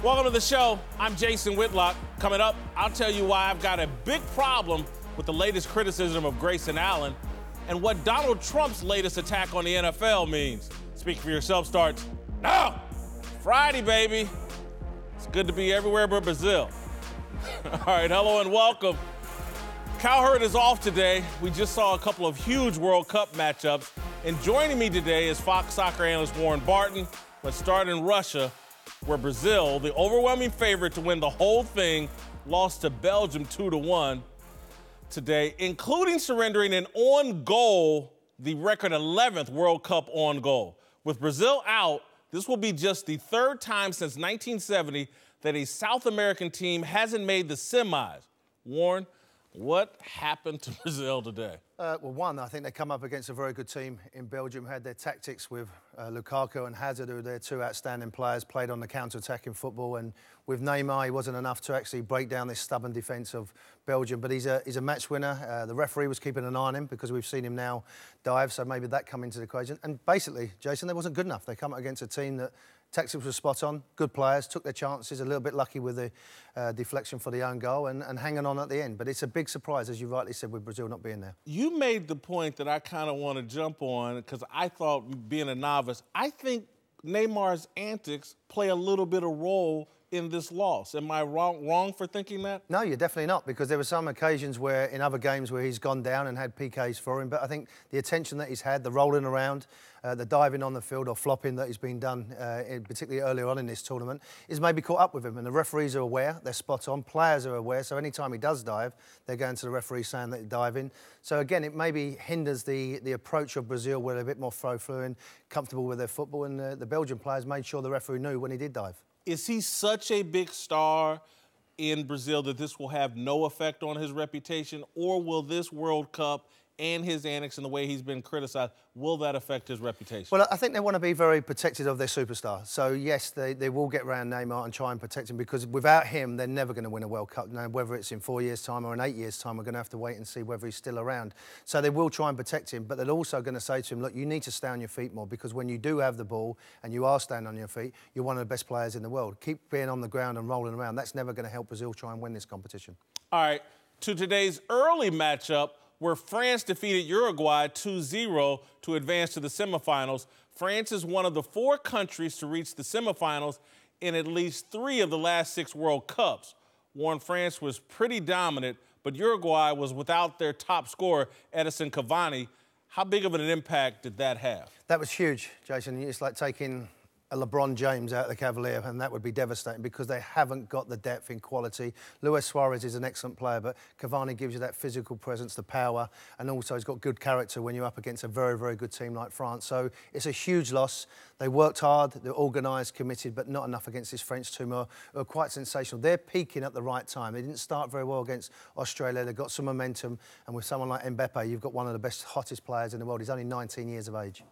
Welcome to the show. I'm Jason Whitlock. Coming up, I'll tell you why I've got a big problem with the latest criticism of Grayson Allen and what Donald Trump's latest attack on the NFL means. Speak for Yourself starts now. Friday, baby. It's good to be everywhere but Brazil. All right, hello and welcome. Cowherd is off today. We just saw a couple of huge World Cup matchups. And joining me today is Fox soccer analyst Warren Barton. Let's start in Russia, where Brazil, the overwhelming favorite to win the whole thing, lost to Belgium 2-1 today, including surrendering an on goal, the record 11th World Cup on goal. With Brazil out, this will be just the third time since 1970 that a South American team hasn't made the semis. Warren, what happened to Brazil today? Well, one, I think they come up against a very good team in Belgium, had their tactics with Lukaku and Hazard, who are their two outstanding players, played on the counter-attacking football, and with Neymar, he wasn't enough to actually break down this stubborn defence of Belgium, but he's a match winner. The referee was keeping an eye on him because we've seen him now dive, so maybe that come into the equation. And basically, Jason, they wasn't good enough. They come up against a team that tactics were spot on, good players, took their chances, a little bit lucky with the deflection for the own goal and hanging on at the end. But it's a big surprise, as you rightly said, with Brazil not being there. You made the point that I kind of want to jump on because I thought, being a novice, I think Neymar's antics play a little bit of role in this loss. Am I wrong for thinking that? No, you're definitely not, because there were some occasions where, in other games, where he's gone down and had PKs for him. But I think the attention that he's had, the rolling around, the diving on the field or flopping that has been done, particularly earlier on in this tournament, is maybe caught up with him. And the referees are aware, they're spot on, players are aware, so any time he does dive, they're going to the referee saying that he's diving. So again, it maybe hinders the approach of Brazil, where they're a bit more throw-through, comfortable with their football, and the Belgian players made sure the referee knew when he did dive. Is he such a big star in Brazil that this will have no effect on his reputation, or will this World Cup and his antics and the way he's been criticized, will that affect his reputation? Well, I think they want to be very protective of their superstar. So, yes, they will get around Neymar and try and protect him, because without him, they're never going to win a World Cup. Now, whether it's in 4 years' time or in 8 years' time, we're going to have to wait and see whether he's still around. So they will try and protect him, but they're also going to say to him, look, you need to stay on your feet more, because when you do have the ball and you are standing on your feet, you're one of the best players in the world. Keep being on the ground and rolling around. That's never going to help Brazil try and win this competition. All right, to today's early matchup, where France defeated Uruguay 2-0 to advance to the semifinals. France is one of the 4 countries to reach the semifinals in at least 3 of the last 6 World Cups. Warren, France was pretty dominant, but Uruguay was without their top scorer, Edinson Cavani. How big of an impact did that have? That was huge, Jason. It's like taking a LeBron James out of the Cavalier, and that would be devastating, because they haven't got the depth in quality. Luis Suarez is an excellent player, but Cavani gives you that physical presence, the power, and also he's got good character when you're up against a very, very good team like France. So it's a huge loss. They worked hard, they're organised, committed, but not enough against this French team who are quite sensational. They're peaking at the right time. They didn't start very well against Australia. They've got some momentum, and with someone like Mbappe, you've got one of the best, hottest players in the world. He's only 19 years of age.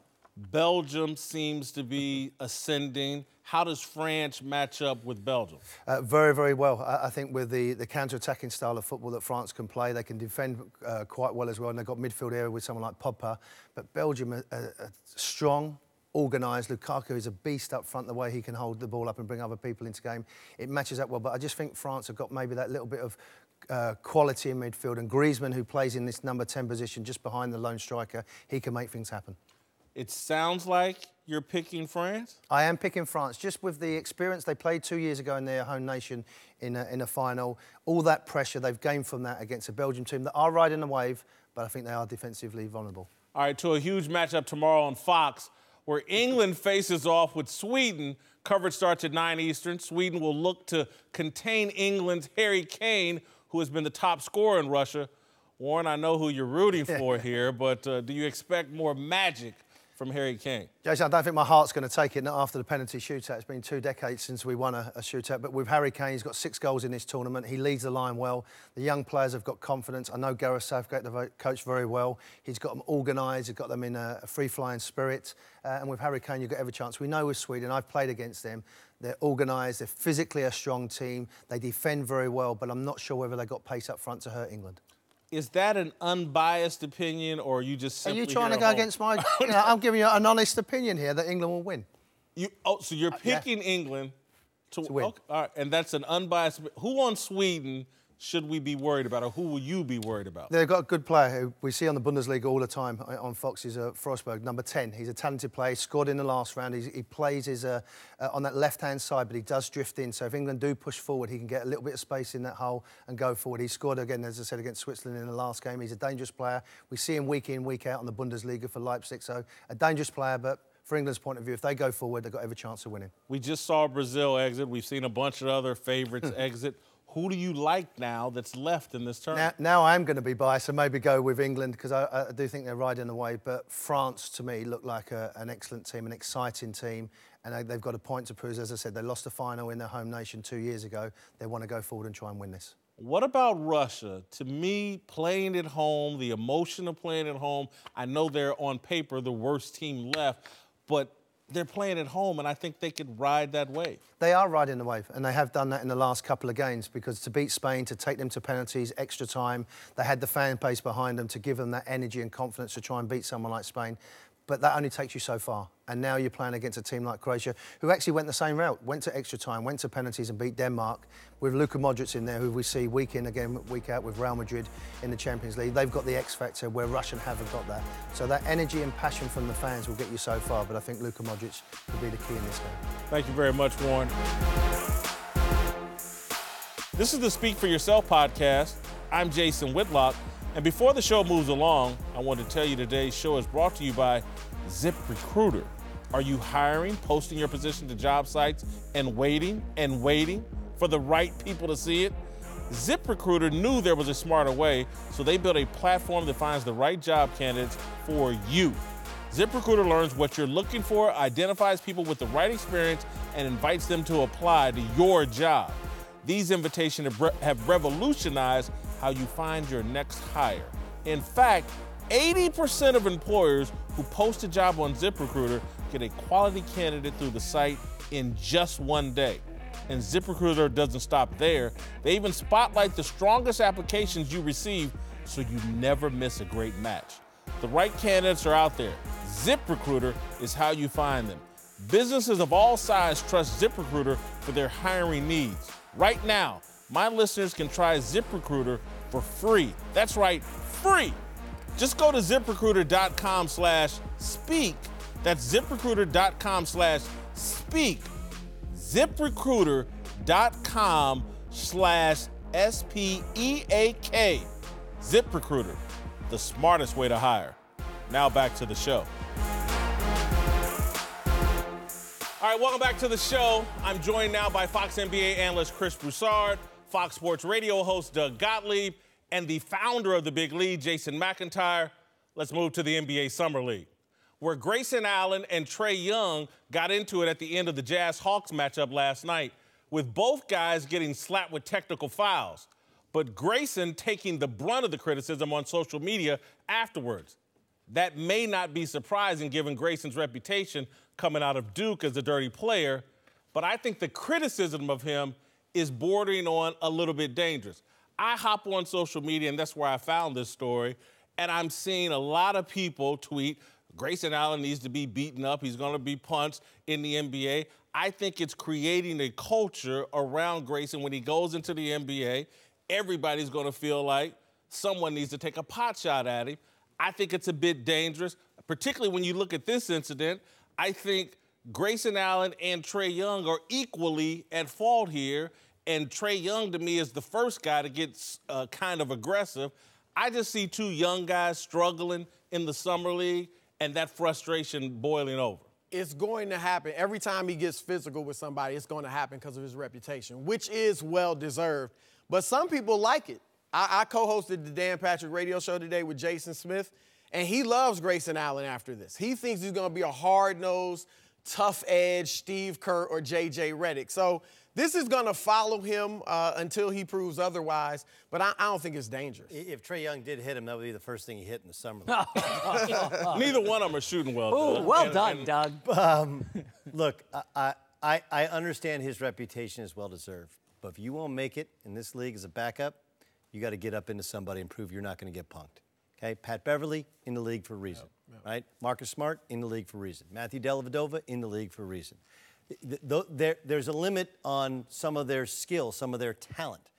Belgium seems to be ascending. How does France match up with Belgium? Very, very well. I think with the counter-attacking style of football that France can play, they can defend quite well as well, and they've got midfield area with someone like Pogba. But Belgium are strong, organised. Lukaku is a beast up front, the way he can hold the ball up and bring other people into game. It matches up well, but I just think France have got maybe that little bit of quality in midfield, and Griezmann, who plays in this number 10 position just behind the lone striker, he can make things happen. It sounds like you're picking France? I am picking France, just with the experience. They played 2 years ago in their home nation in a final. All that pressure they've gained from that against a Belgium team that are riding the wave, but I think they are defensively vulnerable. All right, to a huge matchup tomorrow on Fox, where England faces off with Sweden. Coverage starts at 9 Eastern. Sweden will look to contain England's Harry Kane, who has been the top scorer in Russia. Warren, I know who you're rooting for here, but do you expect more magic from Harry Kane? Jason, I don't think my heart's going to take it, not after the penalty shootout. It's been 2 decades since we won a shootout. But with Harry Kane, he's got 6 goals in this tournament. He leads the line well. The young players have got confidence. I know Gareth Southgate, the coach, very well. He's got them organised. He's got them in a free-flying spirit. And with Harry Kane, you've got every chance. We know with Sweden, I've played against them. They're organised. They're physically a strong team. They defend very well. But I'm not sure whether they've got pace up front to hurt England. Is that an unbiased opinion, or are you just simply... Are you trying to go against my... I'm giving you an honest opinion here that England will win. So you're picking England, to win. Okay, all right, and that's an unbiased. Who on Sweden should we be worried about, or who will you be worried about? They've got a good player who we see on the Bundesliga all the time on Fox. Is Forsberg, number 10. He's a talented player. He scored in the last round. He plays on that left-hand side, but he does drift in. So if England do push forward, he can get a little bit of space in that hole and go forward. He scored again, as I said, against Switzerland in the last game. He's a dangerous player. We see him week in, week out on the Bundesliga for Leipzig. So a dangerous player, but for England's point of view, if they go forward, they've got every chance of winning. We just saw Brazil exit. We've seen a bunch of other favorites exit. Who do you like now that's left in this tournament? Now I'm going to be biased and maybe go with England because I do think they're riding the wave. But France, to me, look like an excellent team, an exciting team. And they've got a point to prove. As I said, they lost the final in their home nation 2 years ago. They want to go forward and try and win this. What about Russia? To me, playing at home, the emotion of playing at home, I know they're on paper the worst team left, but they're playing at home, and I think they could ride that wave. They are riding the wave, and they have done that in the last couple of games because to beat Spain, to take them to penalties, extra time, they had the fan base behind them to give them that energy and confidence to try and beat someone like Spain. But that only takes you so far. And now you're playing against a team like Croatia, who actually went the same route, went to extra time, went to penalties and beat Denmark, with Luka Modric in there, who we see week in, again, week out with Real Madrid in the Champions League. They've got the X factor where Russian haven't got that. So that energy and passion from the fans will get you so far, but I think Luka Modric will be the key in this game. Thank you very much, Warren. This is the Speak for Yourself podcast. I'm Jason Whitlock. And before the show moves along, I want to tell you today's show is brought to you by ZipRecruiter. Are you hiring, posting your position to job sites, and waiting for the right people to see it? ZipRecruiter knew there was a smarter way, so they built a platform that finds the right job candidates for you. ZipRecruiter learns what you're looking for, identifies people with the right experience, and invites them to apply to your job. These invitations have revolutionized how you find your next hire. In fact, 80% of employers who post a job on ZipRecruiter get a quality candidate through the site in just one day. And ZipRecruiter doesn't stop there. They even spotlight the strongest applications you receive so you never miss a great match. The right candidates are out there. ZipRecruiter is how you find them. Businesses of all sizes trust ZipRecruiter for their hiring needs. Right now, my listeners can try ZipRecruiter for free. That's right, free. Just go to ZipRecruiter.com/speak. That's ZipRecruiter.com/speak. ZipRecruiter.com/SPEAK. ZipRecruiter, the smartest way to hire. Now back to the show. All right, welcome back to the show. I'm joined now by Fox NBA analyst Chris Broussard, Fox Sports radio host Doug Gottlieb, and the founder of the Big Lead, Jason McIntyre. Let's move to the NBA Summer League, where Grayson Allen and Trae Young got into it at the end of the Jazz-Hawks matchup last night, with both guys getting slapped with technical fouls, but Grayson taking the brunt of the criticism on social media afterwards. That may not be surprising given Grayson's reputation coming out of Duke as a dirty player, but I think the criticism of him is bordering on a little bit dangerous. I hop on social media, and that's where I found this story, and I'm seeing a lot of people tweet, Grayson Allen needs to be beaten up, he's going to be punched in the NBA. I think it's creating a culture around Grayson when he goes into the NBA. Everybody's going to feel like someone needs to take a pot shot at him. I think it's a bit dangerous, particularly when you look at this incident. I think Grayson Allen and Trae Young are equally at fault here, and Trae Young, to me, is the first guy to get kind of aggressive. I just see two young guys struggling in the Summer League, and that frustration boiling over. It's going to happen. Every time he gets physical with somebody, it's going to happen because of his reputation, which is well-deserved. But some people like it. I co-hosted the Dan Patrick radio show today with Jason Smith, and he loves Grayson Allen after this. He thinks he's going to be a hard-nosed, tough-edge Steve Kerr or J.J. Redick. So this is going to follow him until he proves otherwise, but I don't think it's dangerous. If Trae Young did hit him, that would be the first thing he hit in the Summer League. Neither one of them are shooting well. Ooh, well done, Doug. Look, I understand his reputation is well-deserved, but if you won't make it in this league as a backup, you got to get up into somebody and prove you're not going to get punked. Okay, Pat Beverly in the league for a reason, right? Marcus Smart in the league for a reason. Matthew Dellavedova in the league for a reason. There's a limit on some of their skill, some of their talent,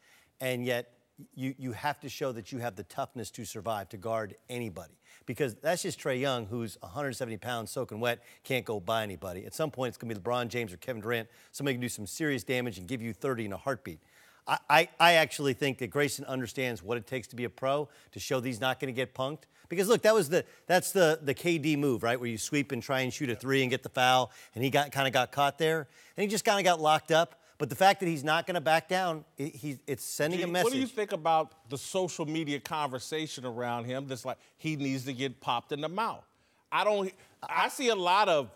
and yet you have to show that you have the toughness to survive, to guard anybody. Because that's just Trae Young, who's 170 pounds, soaking wet, can't go by anybody. At some point, it's going to be LeBron James or Kevin Durant. Somebody can do some serious damage and give you 30 in a heartbeat. I actually think that Grayson understands what it takes to be a pro, to show that he's not going to get punked. Because, look, that's the KD move, right, where you sweep and try and shoot a three and get the foul, and he kind of got caught there. And he just kind of got locked up. But the fact that he's not going to back down, it's sending a message. What do you think about the social media conversation around him that's like he needs to get popped in the mouth? I see a lot of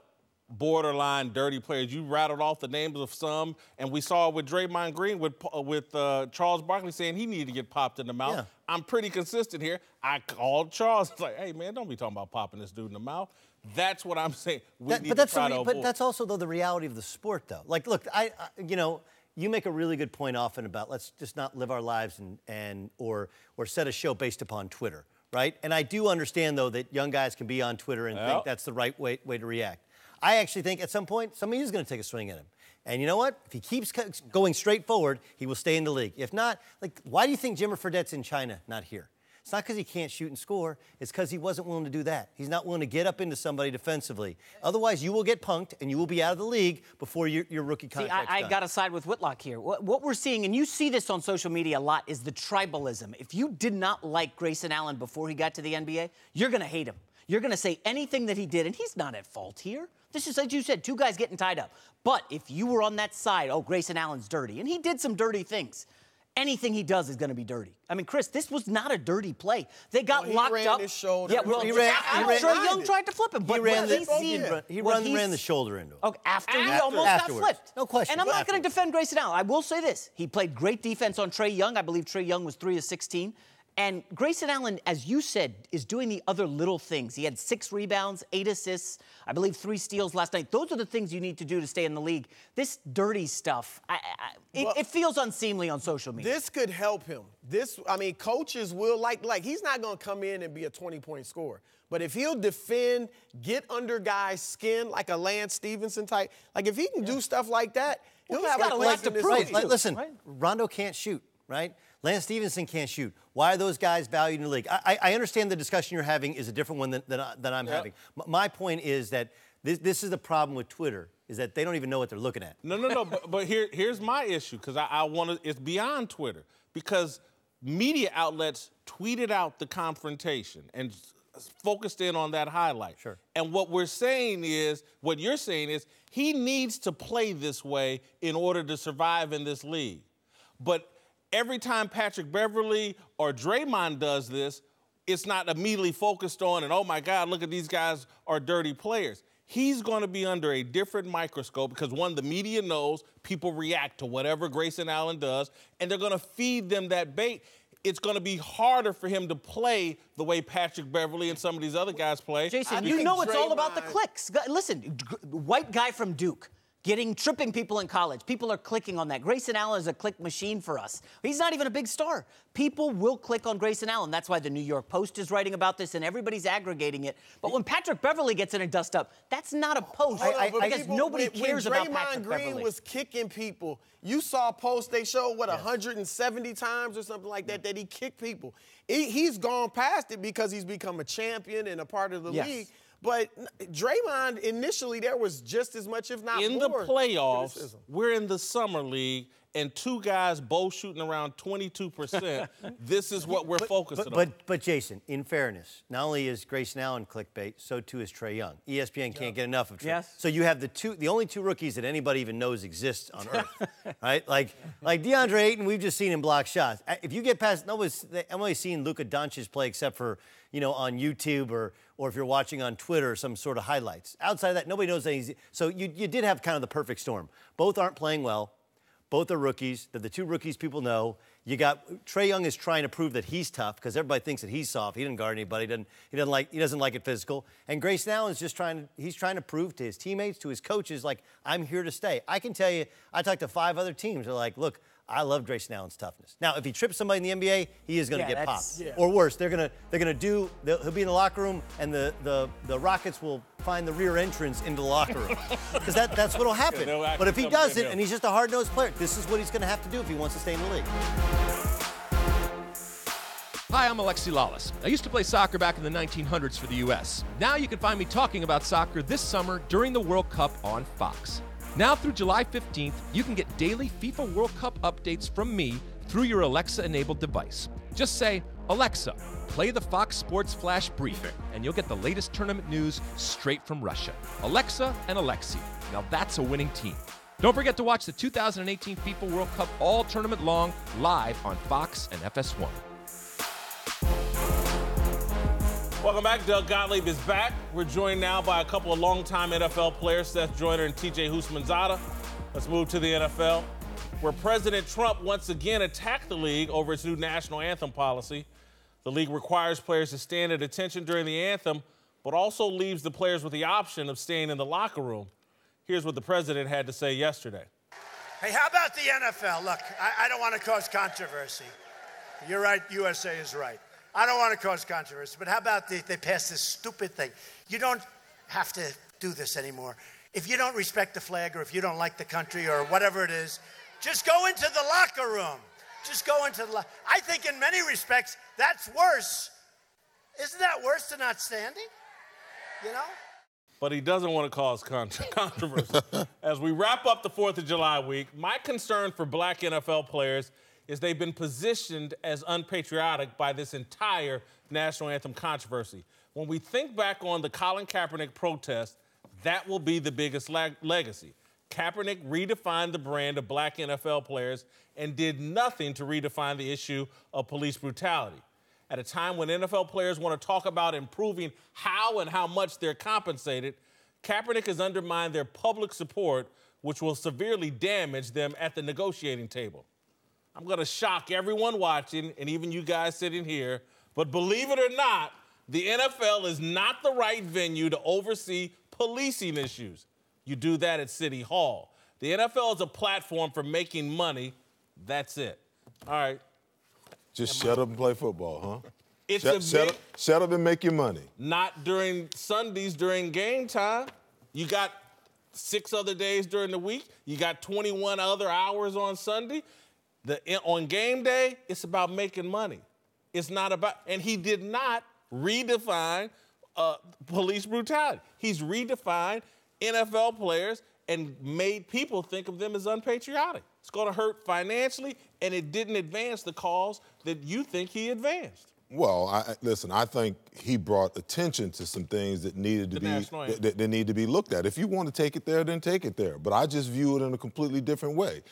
borderline dirty players. You rattled off the names of some, and we saw it with Draymond Green with Charles Barkley saying he needed to get popped in the mouth. Yeah. I'm pretty consistent here. I called Charles. It's like, hey, man, don't be talking about popping this dude in the mouth. That's what I'm saying. But that's also, though, the reality of the sport, though. Like, look, you make a really good point often about let's just not live our lives or set a show based upon Twitter, right? And I do understand, though, that young guys can be on Twitter and think that's the right way to react. I actually think at some point somebody is going to take a swing at him. And you know what? If he keeps going straight forward, he will stay in the league. If not, like, why do you think Jimmer Fredette's in China, not here? It's not because he can't shoot and score. It's because he wasn't willing to do that. He's not willing to get up into somebody defensively. Otherwise, you will get punked, and you will be out of the league before your rookie contract's done. I got to side with Whitlock here. What we're seeing, and you see this on social media a lot, is the tribalism. If you did not like Grayson Allen before he got to the NBA, you're going to hate him. You're going to say anything that he did, and he's not at fault here. This is, as you said, two guys getting tied up. But if you were on that side, oh, Grayson Allen's dirty, and he did some dirty things, anything he does is going to be dirty. I mean, Chris, this was not a dirty play. They got locked up. He ran his shoulder. Yeah, well, Trae Young tried to flip him, but he ran the shoulder into him. Okay, after he almost got flipped. No question. And I'm not going to defend Grayson Allen. I will say this. He played great defense on Trae Young. I believe Trae Young was 3 of 16. And Grayson Allen, as you said, is doing the other little things. He had 6 rebounds, 8 assists, I believe 3 steals last night. Those are the things you need to do to stay in the league. This dirty stuff, it feels unseemly on social media. This could help him. Coaches will like he's not going to come in and be a 20-point scorer. But if he'll defend, get under guys' skin like a Lance Stevenson type, like if he can do stuff like that, he'll have a lot to prove. Listen, Rondo can't shoot, right? Lance Stevenson can't shoot. Why are those guys valued in the league? I understand the discussion you're having is a different one than I'm having. My point is that this is the problem with Twitter, is that they don't even know what they're looking at. No. but here's my issue, because I want to. It's beyond Twitter, because media outlets tweeted out the confrontation and focused in on that highlight. Sure. And what you're saying is, he needs to play this way in order to survive in this league. But every time Patrick Beverley or Draymond does this, it's not immediately focused on, and oh my God, look at these guys are dirty players. He's going to be under a different microscope because, one, the media knows people react to whatever Grayson Allen does, and they're going to feed them that bait. It's going to be harder for him to play the way Patrick Beverley and some of these other guys play. Jason, you know it's all about the clicks. Listen, white guy from Duke. Tripping people in college. People are clicking on that. Grayson Allen is a click machine for us. He's not even a big star. People will click on Grayson Allen. That's why the New York Post is writing about this, and everybody's aggregating it. But when Patrick Beverley gets in a dust up, that's not a post. Because nobody cares about Patrick Beverley. When Draymond Green was kicking people, you saw posts they showed, 170 times or something like that he kicked people. He's gone past it because he's become a champion and a part of the league. But Draymond, initially, there was just as much, if not more. In the playoffs, criticism. We're in the summer league, and 2 guys both shooting around 22%. This is what we're focusing on. But, Jason, in fairness, not only is Grayson Allen clickbait, so too is Trae Young. ESPN can't get enough of Trae. Yes. So you have the only 2 rookies that anybody even knows exist on Earth, right? Like DeAndre Ayton, we've just seen him block shots. If you get past, I've only seen Luka Doncic play except for, on YouTube or if you're watching on Twitter some sort of highlights. Outside of that, nobody knows anything. So you did have kind of the perfect storm. Both aren't playing well. Both are rookies. They're the 2 rookies people know. You got Trae Young is trying to prove that he's tough because everybody thinks that he's soft. He doesn't guard anybody. He doesn't like it physical. And Grayson Allen's just trying to prove to his teammates, to his coaches, like, I'm here to stay. I can tell you, I talked to 5 other teams. They're like, look, I love Grayson Allen's toughness. Now, if he trips somebody in the NBA, he is going to get popped. Yeah. Or worse, he'll be in the locker room, and the Rockets will find the rear entrance into the locker room. Because that's what will happen. Yeah, but if he doesn't, and he's just a hard-nosed player, this is what he's going to have to do if he wants to stay in the league. Hi, I'm Alexi Lawless. I used to play soccer back in the 1900s for the U.S. Now you can find me talking about soccer this summer during the World Cup on Fox. Now through July 15th, you can get daily FIFA World Cup updates from me through your Alexa-enabled device. Just say, Alexa, play the Fox Sports Flash Briefing, and you'll get the latest tournament news straight from Russia. Alexa and Alexi. Now that's a winning team. Don't forget to watch the 2018 FIFA World Cup all tournament long live on Fox and FS1. Welcome back. Doug Gottlieb is back. We're joined now by a couple of longtime NFL players, Seth Joyner and TJ Houshmandzadeh. Let's move to the NFL, where President Trump once again attacked the league over its new national anthem policy. The league requires players to stand at attention during the anthem, but also leaves the players with the option of staying in the locker room. Here's what the president had to say yesterday. Hey, how about the NFL? Look, I don't want to cause controversy. You're right, USA is right. I don't want to cause controversy, but how about they passed this stupid thing? You don't have to do this anymore. If you don't respect the flag or if you don't like the country or whatever it is, just go into the locker room. Just go into the I think in many respects, that's worse. Isn't that worse than not standing? You know? But he doesn't want to cause controversy. As we wrap up the 4th of July week, my concern for black NFL players is they've been positioned as unpatriotic by this entire national anthem controversy. When we think back on the Colin Kaepernick protest, that will be the biggest legacy. Kaepernick redefined the brand of black NFL players and did nothing to redefine the issue of police brutality. At a time when NFL players want to talk about improving how and how much they're compensated, Kaepernick has undermined their public support, which will severely damage them at the negotiating table. I'm going to shock everyone watching, and even you guys sitting here, but believe it or not, the NFL is not the right venue to oversee policing issues. You do that at City Hall. The NFL is a platform for making money. That's it. All right. Just shut up and play football, huh? Shut up and make your money. Not during Sundays, during game time. You got 6 other days during the week. You got 21 other hours on Sunday. On game day, it's about making money. It's not about, and he did not redefine police brutality. He's redefined NFL players and made people think of them as unpatriotic. It's going to hurt financially, and it didn't advance the cause that you think he advanced. Well, listen, I think he brought attention to some things that needed to that need to be looked at. If you want to take it there, then take it there. But I just view it in a completely different way.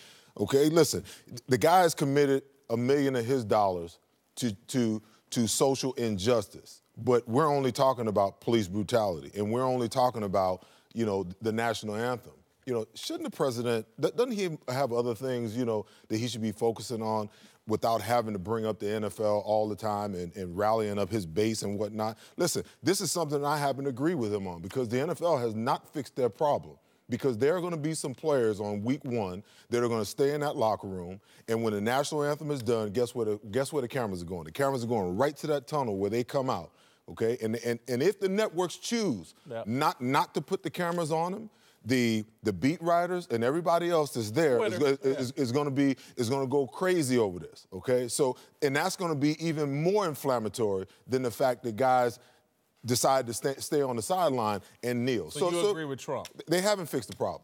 Okay, listen, the guy has committed $1 million of his dollars to social injustice, but we're only talking about police brutality, and we're only talking about, you know, the national anthem. You know, shouldn't the president, doesn't he have other things, you know, that he should be focusing on without having to bring up the NFL all the time and rallying up his base and whatnot? Listen, this is something I happen to agree with him on, because the NFL has not fixed their problem. Because there are going to be some players on week 1 that are going to stay in that locker room, and when the national anthem is done, guess where the cameras are going? The cameras are going right to that tunnel where they come out, okay? And if the networks choose not to put the cameras on them, the beat writers and everybody else that's there is going to go crazy over this, okay? So, and that's going to be even more inflammatory than the fact that guys decide to stay on the sideline and kneel. So you agree with Trump? They haven't fixed the problem.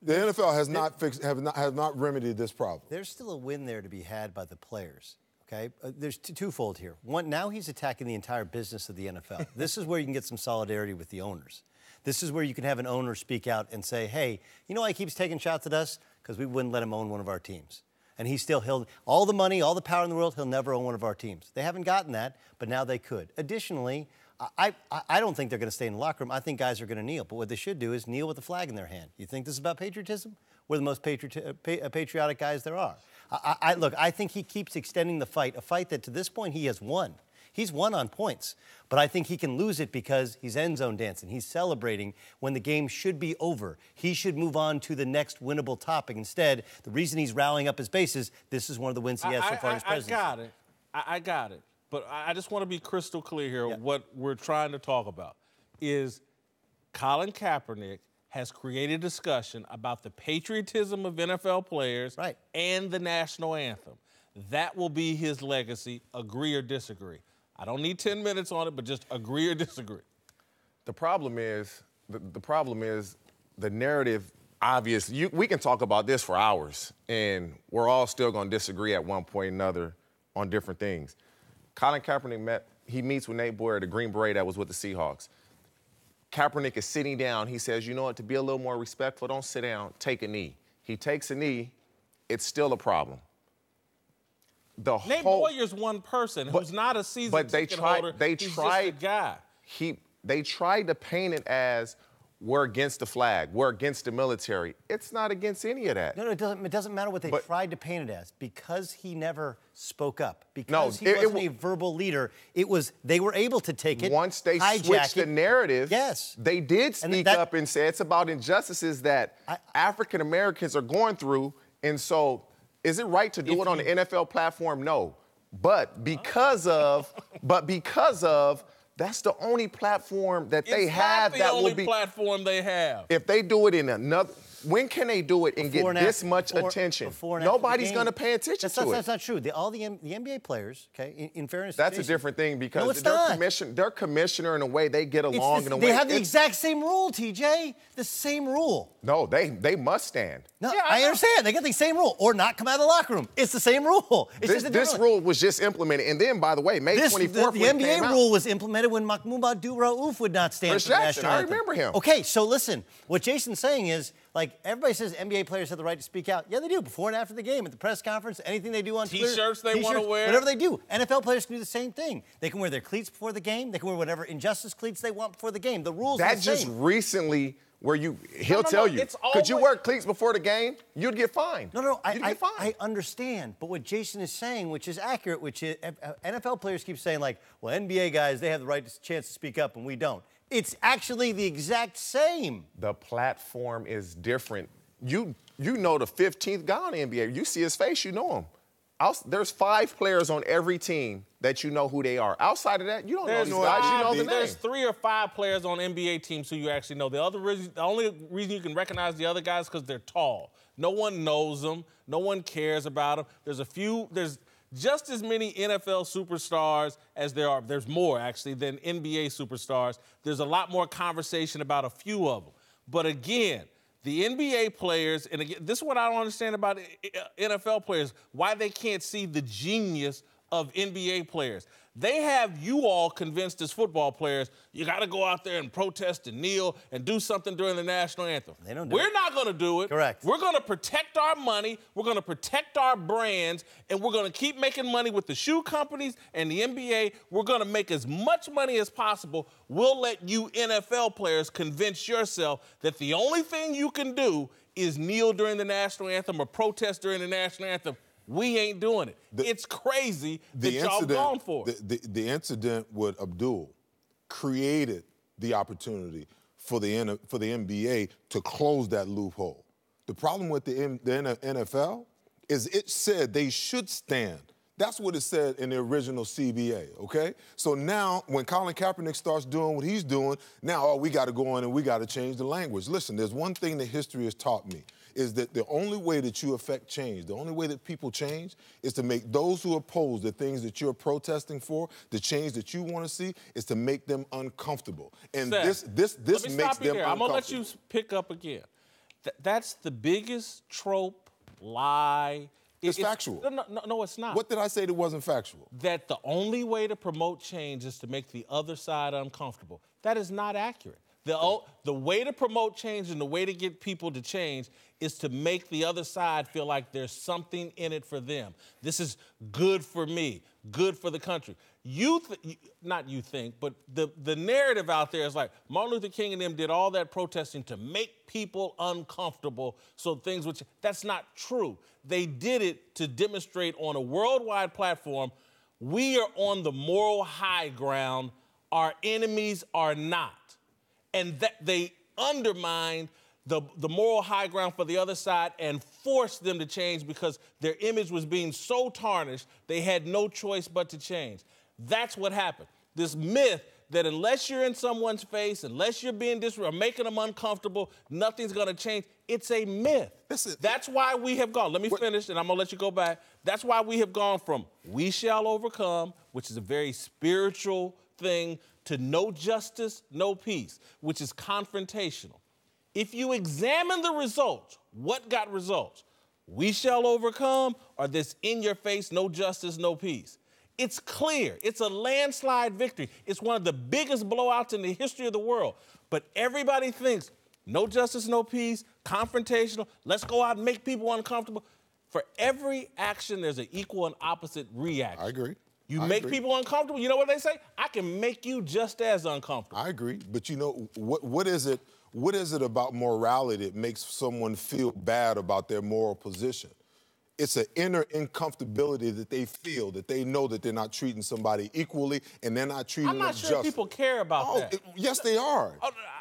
The NFL has not remedied this problem. There's still a win there to be had by the players. Okay, there's twofold here. One, now he's attacking the entire business of the NFL. This is where you can get some solidarity with the owners. This is where you can have an owner speak out and say, hey, you know why he keeps taking shots at us? Because we wouldn't let him own one of our teams. And he'll all the money, all the power in the world, he'll never own one of our teams. They haven't gotten that, but now they could. Additionally, I don't think they're going to stay in the locker room. I think guys are going to kneel. But what they should do is kneel with a flag in their hand. You think this is about patriotism? We're the most patriotic guys there are. Look, I think he keeps extending the fight, a fight that to this point he has won. He's won on points. But I think he can lose it because he's end zone dancing. He's celebrating when the game should be over. He should move on to the next winnable topic. Instead, the reason he's rallying up his base is this is one of the wins he has so far in his presidency. I got it. But I just want to be crystal clear here. Yeah. What we're trying to talk about is Colin Kaepernick has created discussion about the patriotism of NFL players and the national anthem. That will be his legacy, agree or disagree. I don't need 10 minutes on it, but just agree or disagree. The problem is the narrative, obvious. We can talk about this for hours, and we're all still going to disagree at one point or another on different things. Colin Kaepernick meets with Nate Boyer, the Green Beret that was with the Seahawks. Kaepernick is sitting down. He says, you know what, to be a little more respectful, don't sit down, take a knee. He takes a knee. It's still a problem. Nate Boyer's one person who's not a season ticket holder. He's just a guy. They tried to paint it as we're against the flag, we're against the military. It's not against any of that. No, it doesn't matter what they tried to paint it as. Because he never spoke up, because he wasn't a verbal leader, they were able to take it. Once they switched the narrative, they did speak up and say it's about injustices that African Americans are going through, and so is it right to do it on the NFL platform? No. But because of, that's the only platform that they have that will be. It's the only platform they have. If they do it in another, when can they do it and get this much attention? Nobody's going to pay attention to it. That's not true. All the NBA players, okay, in fairness, that's a different thing because their commissioner in a way they get along in a way. They have the exact same rule, TJ. The same rule. No, they must stand. No, I understand. They get the same rule, or not come out of the locker room. It's the same rule. This rule was just implemented, and then, by the way, May 24th, the NBA rule was implemented when Mahmoud Abdul-Rauf would not stand for the national anthem. I remember him. Okay, so listen. What Jason's saying is, like, everybody says NBA players have the right to speak out. Yeah, they do. Before and after the game, at the press conference, anything they do on Twitter. T-shirts they want to wear. Whatever they do. NFL players can do the same thing. They can wear their cleats before the game. They can wear whatever injustice cleats they want before the game. The rules are the same. That just recently where he'll tell you, could you wear cleats before the game? You'd get fined. No, I understand. But what Jason is saying, which is accurate, which is NFL players keep saying, like, well, NBA guys, they have the right chance to speak up and we don't. It's actually the exact same. The platform is different. You know the 15th guy in the NBA. You see his face, you know him. There's 5 players on every team that you know who they are. Outside of that, you don't know these guys. You know the name. There's 3 or 5 players on NBA teams who you actually know. The only reason you can recognize the other guys is because they're tall. No one knows them. No one cares about them. There's just as many NFL superstars as there's more, actually, than NBA superstars. There's a lot more conversation about a few of them. But again, the NBA players, and again, this is what I don't understand about NFL players, why they can't see the genius of NBA players. They have you all convinced as football players, you got to go out there and protest and kneel and do something during the national anthem. We're not going to do it. Correct. We're going to protect our money. We're going to protect our brands, and we're going to keep making money with the shoe companies and the NBA. We're going to make as much money as possible. We'll let you NFL players convince yourself that the only thing you can do is kneel during the national anthem or protest during the national anthem. We ain't doing it. It's crazy that y'all gone for it. The incident with Abdul created the opportunity for the NBA to close that loophole. The problem with the NFL is it said they should stand. That's what it said in the original CBA, okay? So now when Colin Kaepernick starts doing what he's doing, now we got to go in and we got to change the language. Listen, there's one thing that history has taught me, is that the only way that you affect change, the only way that people change is to make those who oppose the things that you're protesting for, the change that you want to see, is to make them uncomfortable. And Seth, this makes them uncomfortable. I'm going to let you pick up again. That's the biggest trope, lie. It's factual. No, it's not. What did I say that wasn't factual? That the only way to promote change is to make the other side uncomfortable. That is not accurate. The way to promote change and the way to get people to change is to make the other side feel like there's something in it for them. This is good for me, good for the country. Not you think, but the narrative out there is like Martin Luther King and them did all that protesting to make people uncomfortable so things would. That's not true. They did it to demonstrate on a worldwide platform, We are on the moral high ground. Our enemies are not. And that they undermined the moral high ground for the other side and forced them to change because their image was being so tarnished, they had no choice but to change. That's what happened. This myth that unless you're in someone's face, unless you're being disrespectful or making them uncomfortable, nothing's going to change. It's a myth. That's why we have gone. Let me finish, and I'm going to let you go back. That's why we have gone from we shall overcome, which is a very spiritual thing, to no justice, no peace, which is confrontational. If you examine the results, what got results? We shall overcome, or this in your face, no justice, no peace? It's clear. It's a landslide victory. It's one of the biggest blowouts in the history of the world. But everybody thinks no justice, no peace, confrontational, let's go out and make people uncomfortable. For every action, there's an equal and opposite reaction. I agree. You make people uncomfortable, you know what they say? I can make you just as uncomfortable. I agree. But you know, what is it? What is it about morality that makes someone feel bad about their moral position? It's an inner uncomfortability that they feel, that they know that they're not treating somebody equally and they're not treating them justly. I'm not sure people care about that. Yes, they are.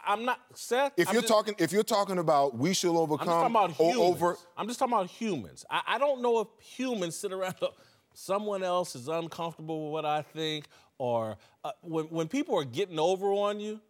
I'm not, Seth. If you're talking about we shall overcome, I'm just talking about humans. I don't know if humans sit around, someone else is uncomfortable with what I think, or when people are getting over on you,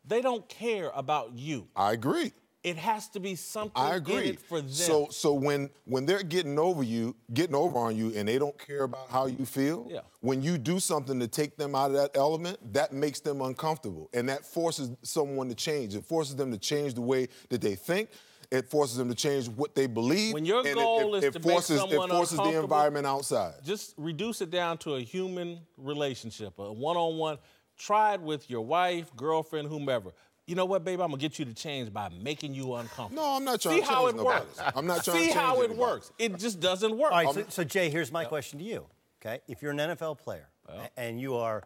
they don't care about you. I agree. It has to be something I agree. in it for them. So when they're getting over on you, and they don't care about how you feel, when you do something to take them out of that element, that makes them uncomfortable, and that forces someone to change. It forces them to change the way that they think. It forces them to change what they believe. When your goal is to make someone uncomfortable, it forces the environment outside. Just reduce it down to a human relationship, a one-on-one. Try it with your wife, girlfriend, whomever. You know what, baby? I'm going to get you to change by making you uncomfortable. No, I'm not trying to change nobody. See how it works. I'm not trying to change how it anybody. works. It just doesn't work. All right, so Jay, here's my question to you, okay? If you're an NFL player and you are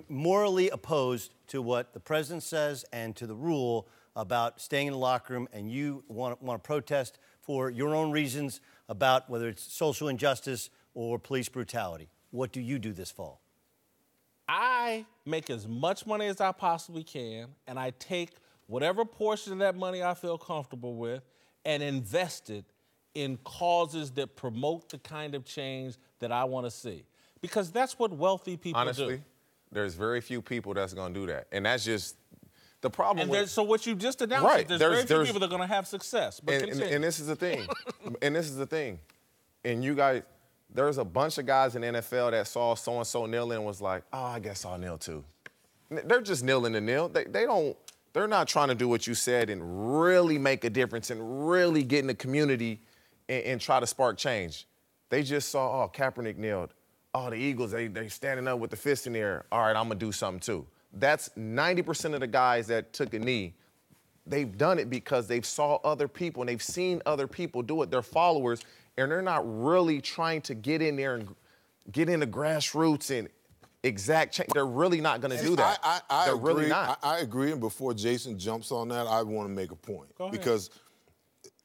morally opposed to what the president says and to the rule about staying in the locker room, and you want to protest for your own reasons about whether it's social injustice or police brutality, what do you do this fall? I make as much money as I possibly can, and I take whatever portion of that money I feel comfortable with and invest it in causes that promote the kind of change that I want to see. Because that's what wealthy people do. Honestly, there's very few people that's going to do that. And that's just the problem. And so what you just announced, right, there's very few people that are going to have success. But and this is the thing. And you guys, there's a bunch of guys in the NFL that saw so-and-so kneeling and was like, oh, I guess I'll kneel too. They're just kneeling to kneel. They're not trying to do what you said and really make a difference and really get in the community and try to spark change. They just saw, oh, Kaepernick kneeled. Oh, the Eagles, they standing up with the fist in the air. All right, I'm going to do something too. That's 90% of the guys that took a knee. They've done it because they've saw other people and they've seen other people do it. They're followers, and they're not really trying to get in there and get in the grassroots and exact change. They're really not going to do that. I They're agree. really not. I agree, and before Jason jumps on that, I want to make a point. Go ahead. Because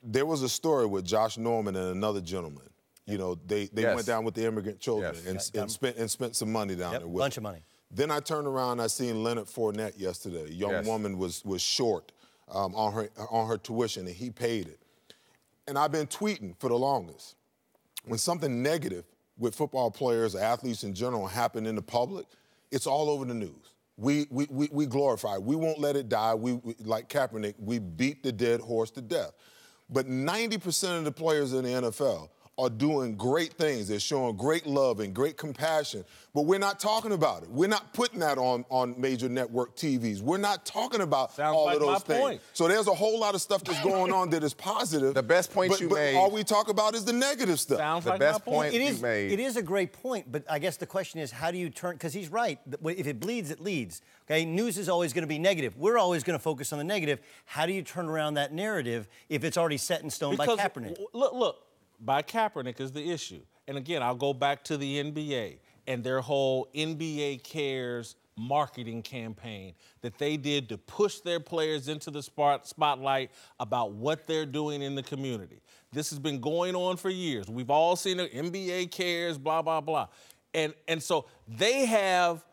there was a story with Josh Norman and another gentleman. You know, they went down with the immigrant children and spent some money down there with bunch of money. Then I turned around and I seen Leonard Fournette yesterday. A young woman was short on her tuition, and he paid it. And I've been tweeting for the longest. When something negative with football players or athletes in general happen in the public, it's all over the news. We glorify it. We won't let it die. We like Kaepernick, we beat the dead horse to death. But 90% of the players in the NFL are doing great things. They're showing great love and great compassion, but we're not talking about it. We're not putting that on major network TVs. We're not talking about all of those things. Point. So there's a whole lot of stuff that's going on that is positive. The best point you made. But all we talk about is the negative stuff. Sounds the like best my point. you made. It is a great point, but I guess the question is, how do you turn? Because he's right. If it bleeds, it leads. Okay, news is always going to be negative. We're always going to focus on the negative. How do you turn around that narrative if it's already set in stone by Kaepernick? Look. By Kaepernick is the issue. And again, I'll go back to the NBA and their whole NBA Cares marketing campaign that they did to push their players into the spotlight about what they're doing in the community. This has been going on for years. We've all seen it, NBA Cares, blah, blah, blah. And so they have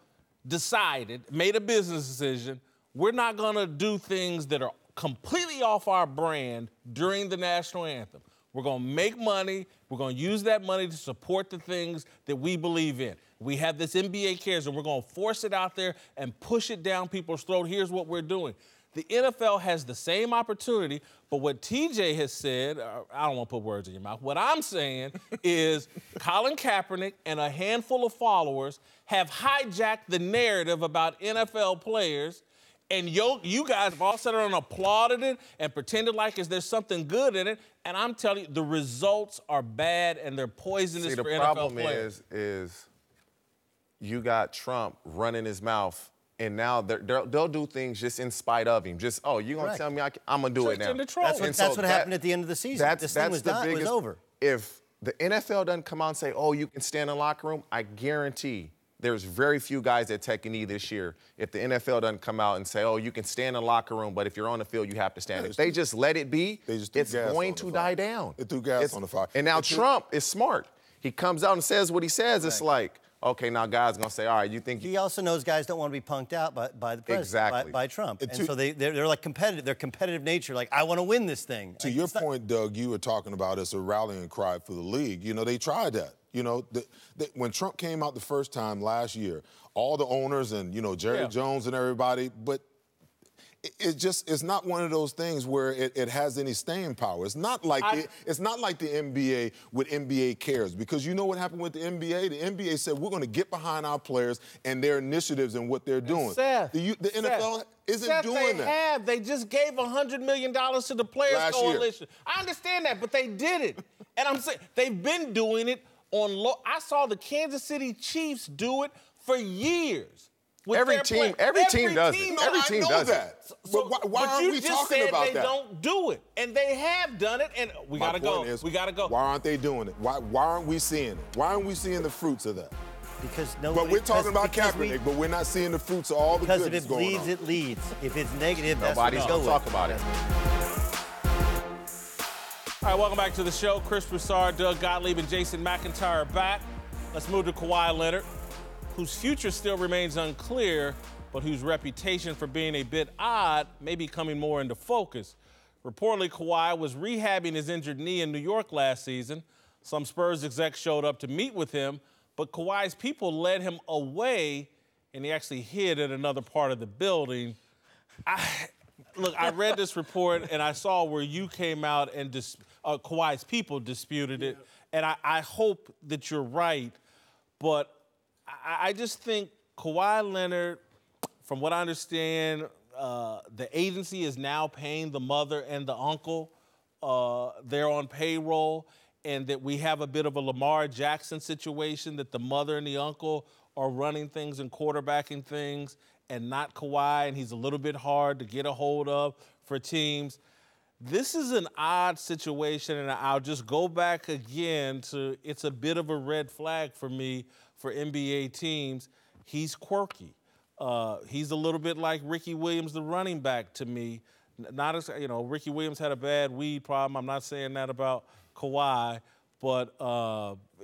decided, made a business decision, we're not going to do things that are completely off our brand during the national anthem. We're going to make money. We're going to use that money to support the things that we believe in. We have this NBA Cares, and we're going to force it out there and push it down people's throat. Here's what we're doing. The NFL has the same opportunity, but what TJ has said, I don't want to put words in your mouth. What I'm saying is Colin Kaepernick and a handful of followers have hijacked the narrative about NFL players, and you guys have all sat around and applauded it and pretended like there's something good in it. And I'm telling you, the results are bad and they're poisonous for NFL players. The problem is you got Trump running his mouth, and now they'll do things just in spite of him. Just, oh, you're going to tell me I'm going to do it now. That's what happened at the end of the season. This thing was done. It was over. If the NFL doesn't come out and say, oh, you can stand in the locker room, I guarantee there's very few guys that take a knee this year. If the NFL doesn't come out and say, oh, you can stand in the locker room, but if you're on the field, you have to stand. If they just let it be, it's going to die down. They threw gas on the fire. And now Trump is smart. He comes out and says what he says. It's like, okay, now guys are going to say, all right, you think... He also knows guys don't want to be punked out by the president, exactly. by Trump. And so they're like competitive. They're competitive nature, like, I want to win this thing. To your point, Doug, you were talking about it's a rallying cry for the league. You know, they tried that. You know, when Trump came out the first time last year, all the owners and, you know, Jerry Jones and everybody, but it's not one of those things where it has any staying power. It's not like it's not like the NBA with NBA Cares, because you know what happened with the NBA? The NBA said we're going to get behind our players and their initiatives and what they're doing. Seth, the NFL isn't doing that. They just gave $100 million to the Players Coalition. I understand that, but they did it. And I'm saying they've been doing it I saw the Kansas City Chiefs do it for years. Every team does it. Every team does that. But why aren't we talking about that? They don't do it, and they have done it, and we gotta go. We gotta go. Why aren't they doing it? Why aren't we seeing it? Why aren't we seeing the fruits of that? Because but we're talking about Kaepernick, but we're not seeing the fruits of all the good that's going on. Because if it leads, it leads. If it's negative, nobody's gonna talk about it. All right, welcome back to the show. Chris Broussard, Doug Gottlieb, and Jason McIntyre are back. Let's move to Kawhi Leonard, whose future still remains unclear, but whose reputation for being a bit odd may be coming more into focus. Reportedly, Kawhi was rehabbing his injured knee in New York last season. Some Spurs execs showed up to meet with him, but Kawhi's people led him away, and he actually hid at another part of the building. Look, I read this report, and I saw where you came out and Kawhi's people disputed it, and I hope that you're right, but I just think Kawhi Leonard, from what I understand, the agency is now paying the mother and the uncle. They're on payroll, and that we have a bit of a Lamar Jackson situation, that the mother and the uncle are running things and quarterbacking things, and not Kawhi, and he's a little bit hard to get a hold of for teams. This is an odd situation, and I'll just go back again to it's a bit of a red flag for me for NBA teams. He's quirky. He's a little bit like Ricky Williams, the running back, to me. Not as, you know, Ricky Williams had a bad weed problem. I'm not saying that about Kawhi, but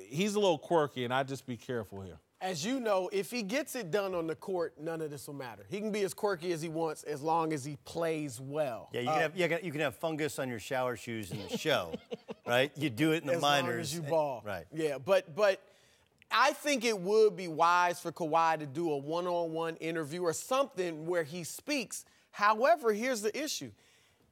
he's a little quirky, and I'd just be careful here. As you know, if he gets it done on the court, none of this will matter. He can be as quirky as he wants as long as he plays well. Yeah, you can have fungus on your shower shoes in the show, right? You do it in the minors. As long as you ball. Right. Yeah, but I think it would be wise for Kawhi to do a one-on-one interview or something where he speaks. However, here's the issue.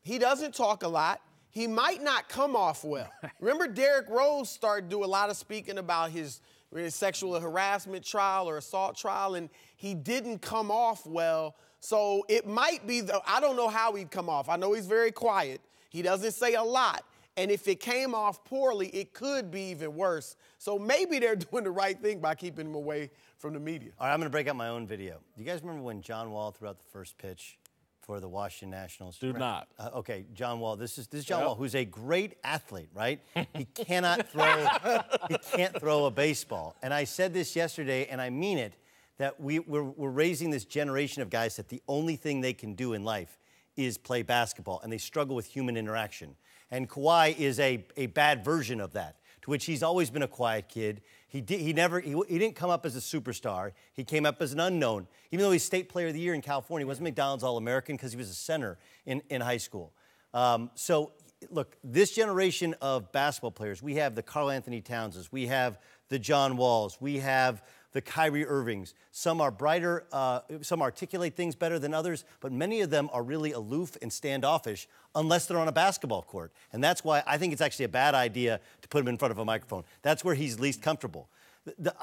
He doesn't talk a lot. He might not come off well. Remember Derrick Rose started to do a lot of speaking about his sexual harassment trial or assault trial, and he didn't come off well. So it might be, I don't know how he'd come off. I know he's very quiet. He doesn't say a lot. And if it came off poorly, it could be even worse. So maybe they're doing the right thing by keeping him away from the media. All right, I'm going to break out my own video. Do you guys remember when John Wall threw out the first pitch for the Washington Nationals? Do not. Okay, John Wall. This is John Wall, who's a great athlete, right? He cannot throw. He can't throw a baseball. And I said this yesterday, and I mean it, that we're raising this generation of guys that the only thing they can do in life is play basketball, and they struggle with human interaction. And Kawhi is a bad version of that. to which he's always been a quiet kid. He didn't come up as a superstar. He came up as an unknown. Even though he's State Player of the Year in California, he wasn't McDonald's All-American because he was a center in high school. So, look, this generation of basketball players, we have the Karl Anthony Townses, we have the John Walls, we have the Kyrie Irvings. Some are brighter, some articulate things better than others, but many of them are really aloof and standoffish unless they're on a basketball court. And that's why I think it's actually a bad idea to put him in front of a microphone. That's where he's least comfortable.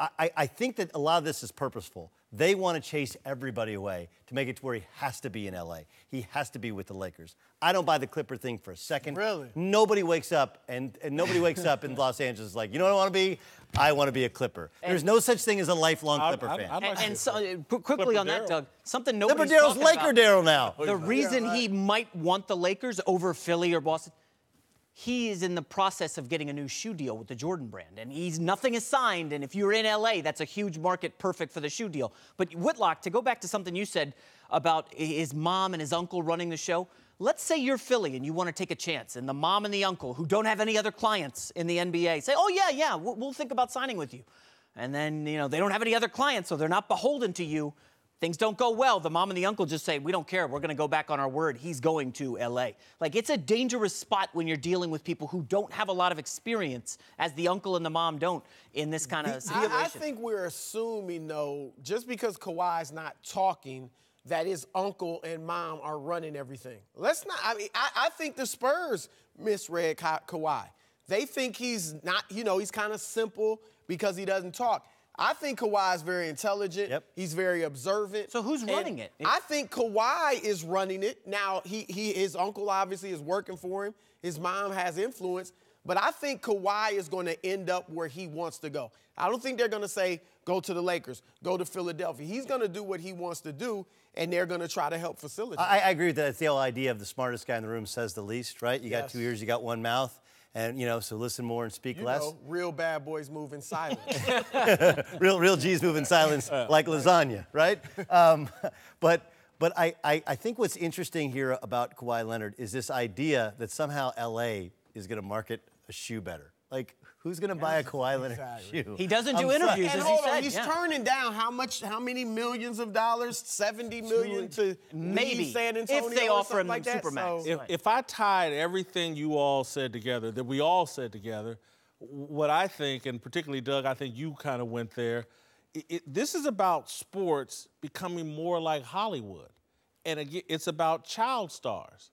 I think that a lot of this is purposeful. They want to chase everybody away to make it to where he has to be in L.A. He has to be with the Lakers. I don't buy the Clipper thing for a second. Really? Nobody wakes up and nobody wakes up in Los Angeles like, you know what I want to be? I want to be a Clipper. There's no such thing as a lifelong Clipper fan. And so, quickly on that, Doug, something nobody's Clipper Daryl's talking Laker about. Daryl now. The reason he might want the Lakers over Philly or Boston, he is in the process of getting a new shoe deal with the Jordan brand, and nothing is signed, and if you're in L.A., that's a huge market perfect for the shoe deal. But Whitlock, to go back to something you said about his mom and his uncle running the show, let's say you're Philly and you want to take a chance, and the mom and the uncle, who don't have any other clients in the NBA, say, oh, yeah, we'll think about signing with you. And then, they don't have any other clients, so they're not beholden to you. Things don't go well. The mom and the uncle just say, we don't care. We're going to go back on our word. He's going to L.A. Like, it's a dangerous spot when you're dealing with people who don't have a lot of experience, as the uncle and the mom don't, in this kind of situation. I think we're assuming, though, just because Kawhi's not talking, that his uncle and mom are running everything. Let's not, I think the Spurs misread Kawhi. They think he's not, he's kind of simple because he doesn't talk. I think Kawhi is very intelligent. Yep. He's very observant. So who's running it? I think Kawhi is running it. Now, his uncle obviously is working for him. His mom has influence. But I think Kawhi is going to end up where he wants to go. I don't think they're going to say, go to the Lakers, go to Philadelphia. He's going to do what he wants to do, and they're going to try to help facilitate. I agree with that. It's the whole idea of the smartest guy in the room says the least, right? You got 2 ears, you got one mouth. And, so listen more and speak less. Real bad boys move in silence. real G's move in silence like lasagna, right? But I think what's interesting here about Kawhi Leonard is this idea that somehow L.A. is going to market a shoe better. Like, who's going to buy a Kawhi Leonard shoe? He doesn't do interviews, as he said. He's turning down how many millions of dollars? 70 million to leave San Antonio if they offer him like Supermax. So. If I tied everything you all said together, that we all said together, what I think, and particularly Doug, I think you kind of went there, this is about sports becoming more like Hollywood. And again, it's about child stars,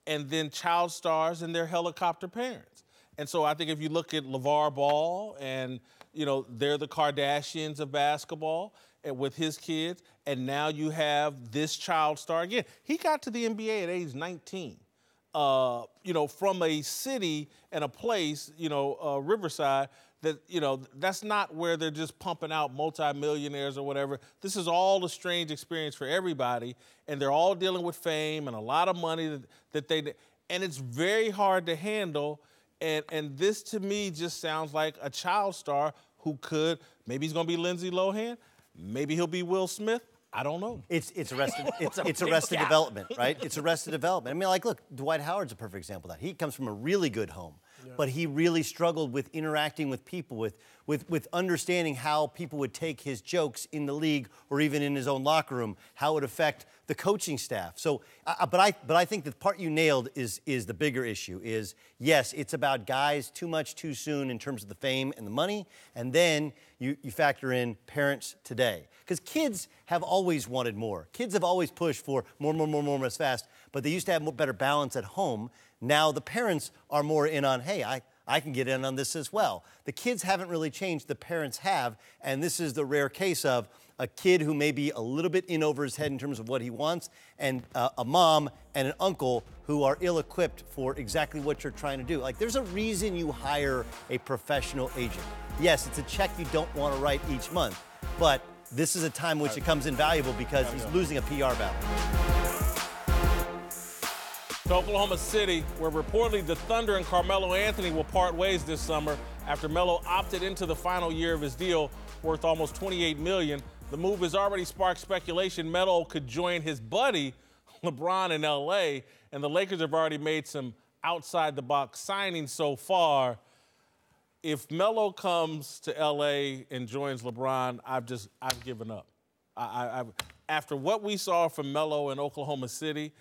and then child stars and their helicopter parents. And so I think if you look at LeVar Ball and, they're the Kardashians of basketball and with his kids, and now you have this child star. Again, he got to the NBA at age 19, from a city and a place, Riverside, that, that's not where they're just pumping out multimillionaires or whatever. This is all a strange experience for everybody, and they're all dealing with fame and a lot of money and it's very hard to handle. And this, to me, just sounds like a child star who maybe he's going to be Lindsay Lohan. Maybe he'll be Will Smith. I don't know. It's Arrested Development, right? It's Arrested Development. I mean, look, Dwight Howard's a perfect example of that. He comes from a really good home, but he really struggled with interacting with people, with understanding how people would take his jokes in the league or even in his own locker room, how it would affect the coaching staff. So, but I think the part you nailed is the bigger issue. Is yes, it's about guys too much too soon in terms of the fame and the money, and then you factor in parents today, because kids have always wanted more. Kids have always pushed for more as fast, but they used to have better balance at home. Now the parents are more in on, hey, I can get in on this as well. The kids haven't really changed, the parents have, and this is the rare case of a kid who may be a little bit in over his head in terms of what he wants, and a mom and an uncle who are ill-equipped for exactly what you're trying to do. Like, there's a reason you hire a professional agent. Yes, it's a check you don't want to write each month, but this is a time which it comes invaluable because he's losing a PR battle. To Oklahoma City, where reportedly the Thunder and Carmelo Anthony will part ways this summer after Melo opted into the final year of his deal, worth almost $28 million. The move has already sparked speculation Melo could join his buddy LeBron in L.A., and the Lakers have already made some outside-the-box signings so far. if Melo comes to L.A. and joins LeBron, I've given up. After what we saw from Melo in Oklahoma City,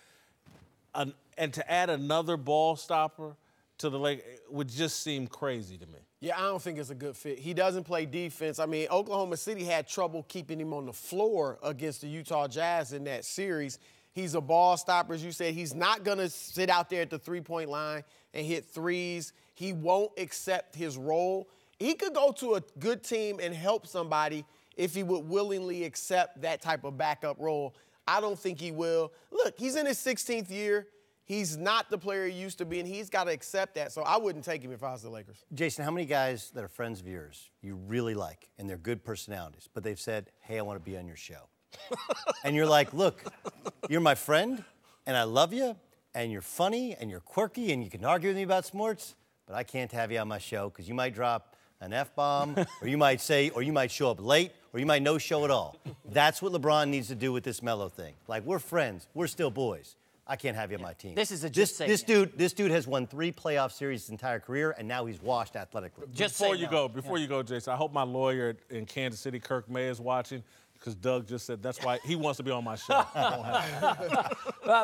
and to add another ball stopper to the Lakers would just seem crazy to me. Yeah, I don't think it's a good fit. He doesn't play defense. I mean, Oklahoma City had trouble keeping him on the floor against the Utah Jazz in that series. He's a ball stopper, as you said. He's not going to sit out there at the three-point line and hit threes. He won't accept his role. He could go to a good team and help somebody if he would willingly accept that type of backup role. I don't think he will. Look, he's in his 16th year. He's not the player he used to be, and he's got to accept that. So I wouldn't take him if I was the Lakers. Jason, how many guys that are friends of yours you really like, and they're good personalities, but they've said, hey, I want to be on your show? And you're like, look, you're my friend, and I love you, and you're funny, and you're quirky, and you can argue with me about sports, but I can't have you on my show because you might drop an F-bomb, or you might show up late, or you might no show at all. That's what LeBron needs to do with this Melo thing. Like, we're friends. We're still boys. I can't have you on my team. This is this dude has won 3 playoff series his entire career, and now he's washed athletically. Before you go, Jason, I hope my lawyer in Kansas City, Kirk May, is watching, because Doug just said that's why he wants to be on my show.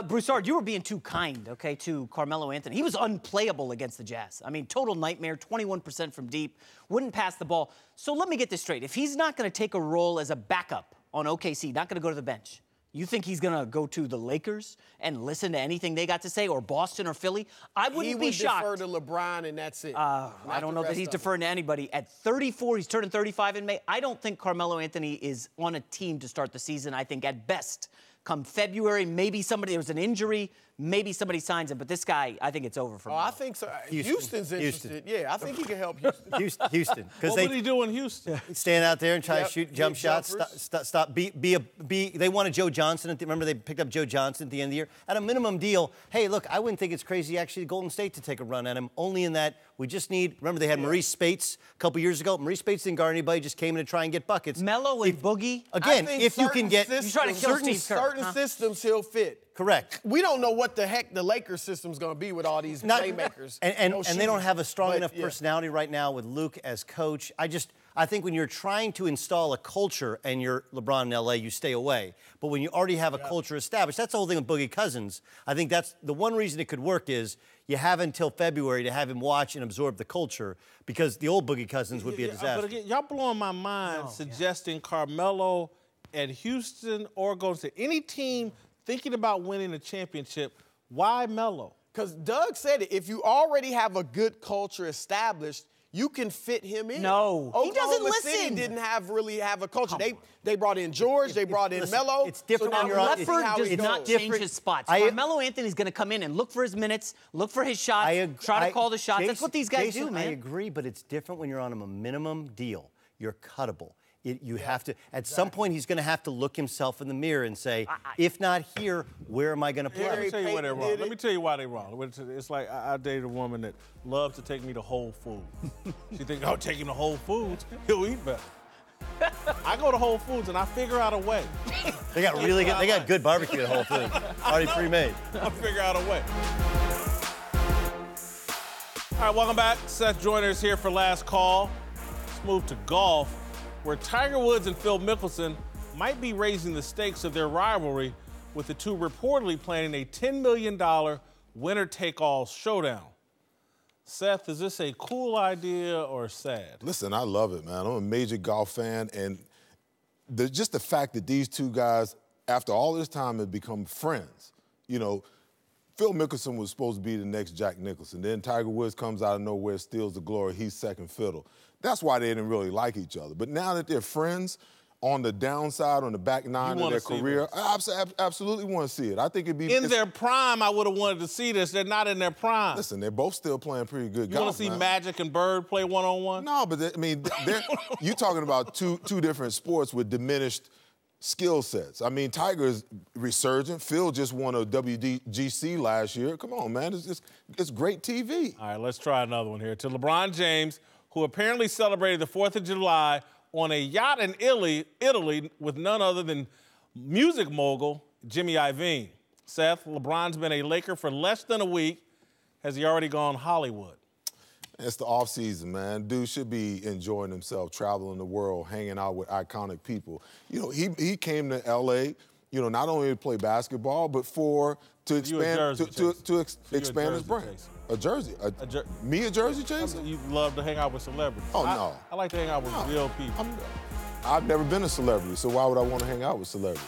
Broussard, you were being too kind, okay, to Carmelo Anthony. He was unplayable against the Jazz. I mean, total nightmare, 21% from deep, wouldn't pass the ball. So let me get this straight. If he's not going to take a role as a backup on OKC, not going to go to the bench, you think he's going to go to the Lakers and listen to anything they got to say, or Boston or Philly? I wouldn't be shocked. He would defer to LeBron, and that's it. I don't know that he's deferring to anybody. At 34, he's turning 35 in May. I don't think Carmelo Anthony is on a team to start the season. I think at best, come February, maybe there was an injury, maybe somebody signs him. But this guy, I think it's over for him. I think so. Houston's interested. Yeah, I think he can help Houston. Houston. What would he do in Houston? Stand out there and try to shoot jump shots. Stop. They wanted Joe Johnson. Remember, they picked up Joe Johnson at the end of the year. At a minimum deal, hey, look, I wouldn't think it's crazy actually Golden State to take a run at him. Only in that we just need, remember they had Maurice Spates a couple years ago. Maurice Spates didn't guard anybody, just came in to try and get buckets. Melo and Boogie. Again, if you can get certain systems he'll fit. Correct. We don't know what the heck the Lakers system's going to be with all these playmakers. And they don't have a strong enough personality right now with Luke as coach. I think when you're trying to install a culture and you're LeBron in L.A., you stay away. But when you already have a culture established, that's the whole thing with Boogie Cousins. I think that's the one reason it could work is you have until February to have him watch and absorb the culture, because the old Boogie Cousins would be a disaster. But again, y'all blowing my mind suggesting Carmelo at Houston or Golden State. Any team thinking about winning a championship, why Melo? Because Doug said it. If you already have a good culture established, you can fit him in. No, he doesn't listen. City didn't really have a culture. They brought in George. They brought in Melo. It's different when you're on. Leffert does not change his spots. Carmelo Anthony's going to come in and look for his minutes, look for his shots, try to call the shots. That's what these guys do, man. I agree, but it's different when you're on a minimum deal. You're cuttable. You have to, at some point, he's going to have to look himself in the mirror and say, if not here, where am I going to play? Let me tell you why they're wrong. Let me tell you why they're wrong. It's like I dated a woman that loves to take me to Whole Foods. She thinks, oh, take him to Whole Foods, he'll eat better. I go to Whole Foods and I figure out a way. They got good barbecue at Whole Foods, already pre-made. I figure out a way. All right, welcome back. Seth Joyner is here for Last Call. Let's move to golf, where Tiger Woods and Phil Mickelson might be raising the stakes of their rivalry, with the two reportedly planning a $10 million winner-take-all showdown. Seth, is this a cool idea or sad? Listen, I love it, man. I'm a major golf fan, and just the fact that these two guys, after all this time, have become friends. You know, Phil Mickelson was supposed to be the next Jack Nicholson. Then Tiger Woods comes out of nowhere, steals the glory. He's second fiddle. That's why they didn't really like each other. But now that they're friends, on the downside, on the back nine of their career, I absolutely want to see it. I think it'd be... In their prime, I would have wanted to see this. They're not in their prime. Listen, they're both still playing pretty good golf. You want to see Magic and Bird play one-on-one? No, but you're talking about two different sports with diminished skill sets. I mean, Tiger's resurgent. Phil just won a WGC last year. Come on, man. It's great TV. All right, let's try another one here. To LeBron James, who apparently celebrated the 4th of July on a yacht in Italy with none other than music mogul Jimmy Iovine. Seth, LeBron's been a Laker for less than a week. Has he already gone Hollywood? It's the off season, man. Dude should be enjoying himself, traveling the world, hanging out with iconic people. You know, he came to L.A., you know, not only to play basketball, but to expand his brand. A jersey? Me a jersey chaser? You love to hang out with celebrities. Oh, no. I like to hang out with real people. I've never been a celebrity, so why would I want to hang out with celebrities?